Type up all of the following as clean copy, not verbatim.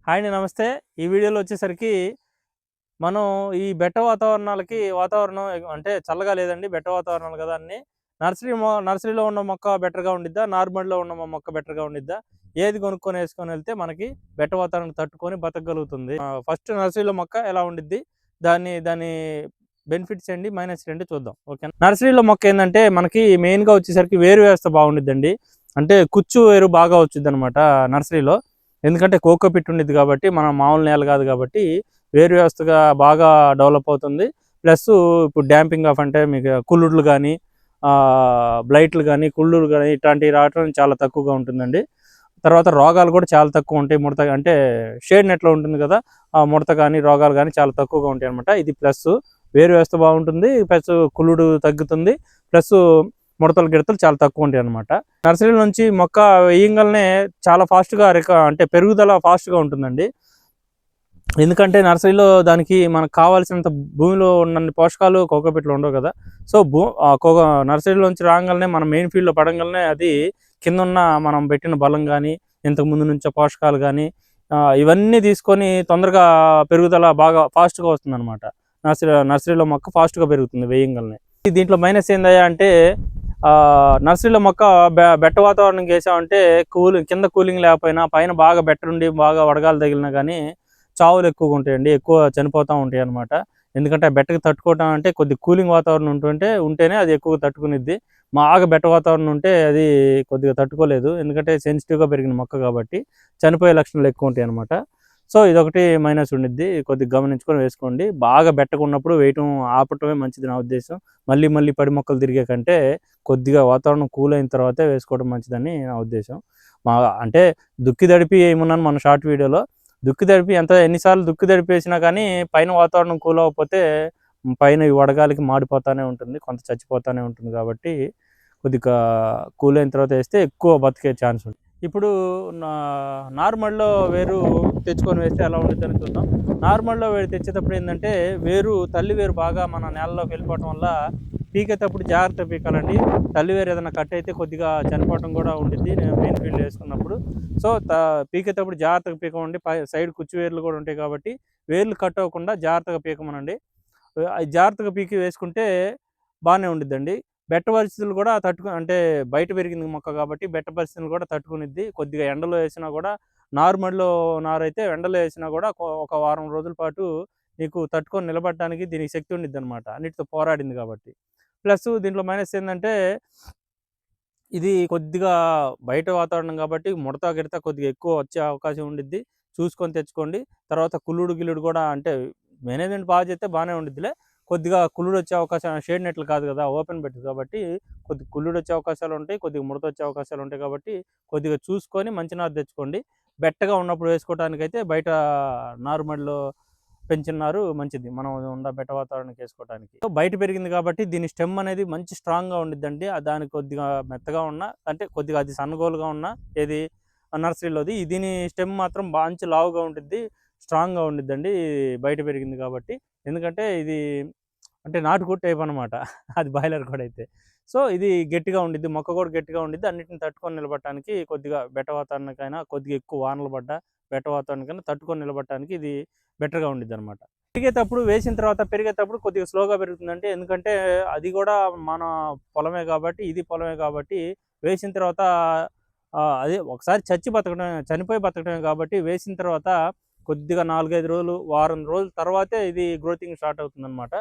Hi అండి, నమస్తే. ఈ వీడియోలో వచ్చేసరికి మనం ఈ బెట్ట వాతావరణాలకి వాతావరణం అంటే చల్లగా లేదండి. బెట్ట వాతావరణాలు కదా అన్నీ. నర్సరీలో ఉన్న మొక్క బెటర్‌గా ఉండిద్దా? నార్మల్‌లో ఉన్న మొక్క బెటర్‌గా ఉండిద్దా? ఏది కొనుక్కొని ఏసుకొని వెళ్తే మనకి బెట్ట వాతావరణం తట్టుకొని బతకగలుగుతుంది. ఫస్ట్ నర్సరీలో మొక్క ఎలా ఉండిద్ది? దాని బెనిఫిట్స్ ఏంటి? మైనస్ ఏంటి చూద్దాం. ఓకేనా? నర్సరీలో మొక్క ఏందంటే మనకి మెయిన్‌గా వచ్చేసరికి వేరు వ్యవస్థ బాగుండిద్దండి. అంటే కుచ్చు వేరు బాగా వచ్చిద్దనమాట నర్సరీలో. ఎందుకంటే కోకోపీట్ ఉండిద్ది కాబట్టి, మన మామూలు నేల కాదు కాబట్టి వేరు వ్యవస్థగా బాగా డెవలప్ అవుతుంది. ప్లస్ ఇప్పుడు డాంపింగ్ ఆఫ్ అంటే మీకు కుళ్ళుడ్లు కానీ, బ్లైట్లు కానీ, కుళ్ళులు కానీ ఇట్లాంటివి రావటం చాలా తక్కువగా ఉంటుందండి. తర్వాత రోగాలు కూడా చాలా తక్కువ ఉంటాయి. ముడత అంటే షేడ్ నెట్‌లో ఉంటుంది కదా! ఆ ముడత కానీ, రోగాలు కానీ చాలా తక్కువగా ఉంటాయన్నమాట. ఇది ప్లస్సు. వేరు వ్యవస్థ బాగుంటుంది. ప్లస్ కుళ్ళుడు తగ్గుతుంది. ప్లస్ ముడతలు గిడతలు చాలా తక్కువ ఉంటాయన్నమాట. నర్సరీ నుంచి మొక్క వేయంగాల్నే చాలా ఫాస్ట్‌గా అంటే పెరుగుదల ఫాస్ట్‌గా ఉంటుందండి. ఎందుకంటే నర్సరీలో దానికి మనకు కావాల్సినంత భూమిలో ఉన్నన్ని పోషకాలు కోకోపీట్‌లో ఉండవు కదా! సో, నర్సరీలోంచి రాంగాల్నే మన మెయిన్ ఫీల్డ్‌లో పడంగాల్నే అది కిందున్న మనం పెట్టిన బలం గానీ, ఇంతకు ముందు నుంచే పోషకాలు గానీ, ఇవన్నీ తీసుకొని తొందరగా పెరుగుదల బాగా ఫాస్ట్‌గా వస్తుందనమాట. నర్సరీలో మొక్క ఫాస్ట్‌గా పెరుగుతుంది వేయంగాల్నే. దీంట్లో మైనస్ ఏందయ్యా అంటే నర్సరీలో మొక్క బెట్ట వాతావరణంకి ఏసామంటే కింద కూలింగ్ లేకపోయినా పైన బాగా బెట్టుండి బాగా వడగాలి తగిలినా గానీ చావులు ఎక్కువగా ఉంటాయండి. ఎక్కువ చనిపోతా ఉంటాయన్నమాట. ఎందుకంటే ఆ బెట్టకి తట్టుకోవటం అంటే కొద్దిగా కూలింగ్ వాతావరణం ఉంటేనే అది ఎక్కువగా తట్టుకునిద్ది. బాగా బెట్ట వాతావరణం ఉంటే అది కొద్దిగా తట్టుకోలేదు. ఎందుకంటే సెన్సిటివ్‌గా పెరిగిన మొక్క కాబట్టి చనిపోయే లక్షణాలు ఎక్కువ ఉంటాయన్నమాట. సో, ఇదొకటి మైనస్ ఉండిద్ది. కొద్దిగా గమనించుకొని వేసుకోండి. బాగా బెట్టగున్నప్పుడు వేయటం ఆపటమే మంచిది నా ఉద్దేశం. మళ్ళీ మళ్ళీ పడి మొక్కలు తిరిగే కంటే కొద్దిగా వాతావరణం కూల్ అయిన తర్వాతే వేసుకోవడం మంచిదని నా ఉద్దేశం. మా అంటే దుక్కి తడిపి ఏయమన్నాను మన షార్ట్ వీడియోలో. దుక్కి తడిపి ఎన్ని సార్లు దుక్కి తడిపేసినా కానీ పైన వాతావరణం కూల్ అవ్వకపోతే పైన ఈ వడగాలికి మాడిపోతానే ఉంటుంది. కొంత చచ్చిపోతానే ఉంటుంది కాబట్టి కొద్దిగా కూల్ అయిన తర్వాత వేస్తే ఎక్కువ బతికే ఛాన్స్ ఉంది. ఇప్పుడు నా నార్మల్‌లో వేరు తెచ్చుకొని వేస్తే ఎలా ఉండిద్దని చూద్దాం. నార్మల్‌లో వేరు తెచ్చేటప్పుడు ఏందంటే తల్లి వేరు బాగా మన నేలలోకి వెళ్ళిపోవటం వల్ల పీకేటప్పుడు జాగ్రత్తగా పీకాలండి. తల్లి వేరు ఏదైనా కట్ అయితే కొద్దిగా చనిపోవటం కూడా ఉండిద్ది. నేను మెయిన్ ఫీల్డ్ వేసుకున్నప్పుడు. సో, పీకేటప్పుడు జాగ్రత్తగా పీకమండి. సైడ్ కుచ్చు వేర్లు కూడా ఉంటాయి కాబట్టి వేర్లు కట్ అవ్వకుండా జాగ్రత్తగా పీకమనండి. జాగ్రత్తగా పీకి వేసుకుంటే బానే ఉండిద్దండి. బెట్ట పరిస్థితులు కూడా అంటే బయట పెరిగింది మొక్క కాబట్టి బెట్ట పరిస్థితులు కూడా తట్టుకునిద్ది. కొద్దిగా ఎండలో ఏసినా కూడా నార్మల్‌లో నారైతే ఎండలో ఏసినా కూడా ఒక వారం రోజుల పాటు నీకు తట్టుకొని నిలబడటానికి దీనికి శక్తి ఉండిద్దనమాట. అన్నిటితో పోరాడింది కాబట్టి. ప్లస్ దీంట్లో మైనస్ ఏందంటే ఇది కొద్దిగా బయట వాతావరణం కాబట్టి ముడత, గిడత కొద్దిగా ఎక్కువ వచ్చే అవకాశం ఉండిద్ది. చూసుకొని తెచ్చుకోండి. తర్వాత కుళ్ళుడు, గిల్లుడు కూడా అంటే మేనేజ్‌మెంట్ బాగా చేస్తే బానే ఉండిద్దిలే. కొద్దిగా కుళ్ళుడొచ్చే అవకాశం షేడ్ నెట్లు కాదు కదా! ఓపెన్ బెడ్ కాబట్టి కొద్దిగా కుళ్ళుడొచ్చే అవకాశాలుంటాయి. కొద్దిగా ముడతొచ్చే అవకాశాలుంటాయి కాబట్టి కొద్దిగా చూసుకొని మంచి నారు తెచ్చుకోండి. బెట్టగా ఉన్నప్పుడు వేసుకోవటానికైతే బయట నారుమడిలో పెంచిన నారు మంచిది. మనం ఉన్న బెట్ట వాతావరణానికి ఏసుకోవటానికి. సో, బయట పెరిగింది కాబట్టి దీని స్టెమ్ అనేది మంచి స్ట్రాంగ్‌గా ఉండిద్దండి. దానికి కొద్దిగా మెత్తగా ఉన్న అంటే కొద్దిగా అది సన్నగోలుగా ఉన్న ఏది నర్సరీలోది. దీని స్టెమ్ మాత్రం మంచి లావుగా ఉండిద్ది. స్ట్రాంగ్‌గా ఉండిద్దండి. బయట పెరిగింది కాబట్టి. ఎందుకంటే ఇది అంటే నాటుకోడి టైప్ అనమాట. అది బాయిలర్ కోడైతే. సో, ఇది గట్టిగా ఉండిద్ది. మొక్క కూడా గట్టిగా ఉండిద్ది. అన్నిటిని తట్టుకొని నిలబడటానికి కొద్దిగా బెట్ట వాతావరణానికైనా కొద్దిగా ఎక్కువ వానలు పడ్డా బెట్ట వాతావరణానికైనా తట్టుకొని నిలబడటానికి ఇది బెటర్‌గా ఉండిద్దనమాట. పెరిగేటప్పుడు కొద్దిగా స్లోగా పెరుగుతుందంటే ఎందుకంటే అది కూడా మన పొలమే కాబట్టి, ఇది పొలమే కాబట్టి వేసిన తర్వాత అదే ఒకసారి చనిపోయి బతకడమే కాబట్టి వేసిన తర్వాత కొద్దిగా 4, 5 రోజులు, వారం రోజుల తర్వాతే ఇది గ్రోతింగ్ స్టార్ట్ అవుతుందనమాట.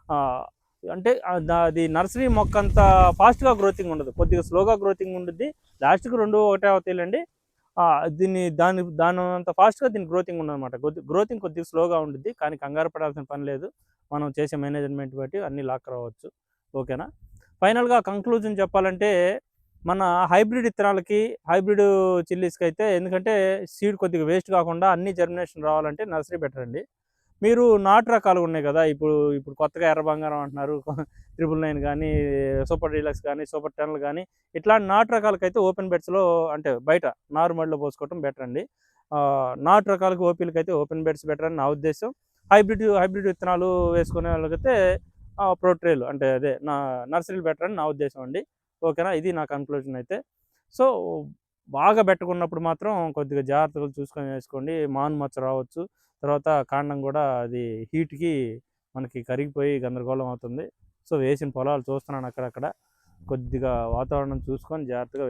ఆహ్, అంటే అది నర్సరీ మొక్కంత ఫాస్ట్‌గా గ్రోతింగ్ ఉండదు. కొద్దిగా స్లోగా గ్రోతింగ్ ఉండుద్ది. లాస్ట్‌కి 2 ఒకటే అవుతాయిలెండి. దానంత ఫాస్ట్‌గా దీని గ్రోతింగ్ ఉండదనమాట. గ్రోతింగ్ కొద్దిగా స్లోగా ఉండిద్ది. కానీ కంగారు పడాల్సిన పని లేదు. మనం చేసే మేనేజ్‌మెంట్ బట్టి అన్నీ లాక్కరావచ్చు. ఓకేనా? ఫైనల్‌గా కంక్లూజన్ చెప్పాలంటే మన హైబ్రిడ్ ఇత్తనాలకి, హైబ్రిడ్ చిల్లీస్‌కైతే ఎందుకంటే సీడ్ కొద్దిగా వేస్ట్ కాకుండా అన్నీ జర్మినేషన్ రావాలంటే నర్సరీ బెటర్ అండి. మీరు నాటు రకాలు ఉన్నాయి కదా! ఇప్పుడు కొత్తగా ఎర్ర బంగారం అంటున్నారు. 999 గానీ, సూపర్ డీలక్స్ గానీ, సూపర్ 10లు గానీ ఇట్లాంటి నాటు రకాలకైతే ఓపెన్ బెడ్స్‌లో అంటే బయట నారుమడిలో పోసుకోవటం బెటర్ అండి. నాటు రకాలకి ఓపీలకైతే ఓపెన్ బెడ్స్ బెటర్ అని నా ఉద్దేశం. హైబ్రిడ్ విత్తనాలు వేసుకునే వాళ్ళకైతే ప్రో ట్రేలు అంటే నర్సరీలు బెటర్ అని నా ఉద్దేశం అండి. ఓకేనా? ఇది నా కన్క్లూజన్ అయితే. సో, బాగా బెట్టకున్నప్పుడు మాత్రం కొద్దిగా జాగ్రత్తగా చూసుకొని వేసుకోండి. మాను మచ్చ రావచ్చు. తర్వాత కాండం గూడా అది హీట్‌కి మనకి కరిగిపోయి గందరగోళం అవుతుంది. సో, వేసిన పొలాలు చూస్తున్నాను అక్కడక్కడ. కొద్దిగా వాతావరణం చూసుకొని జాగ్రత్తగా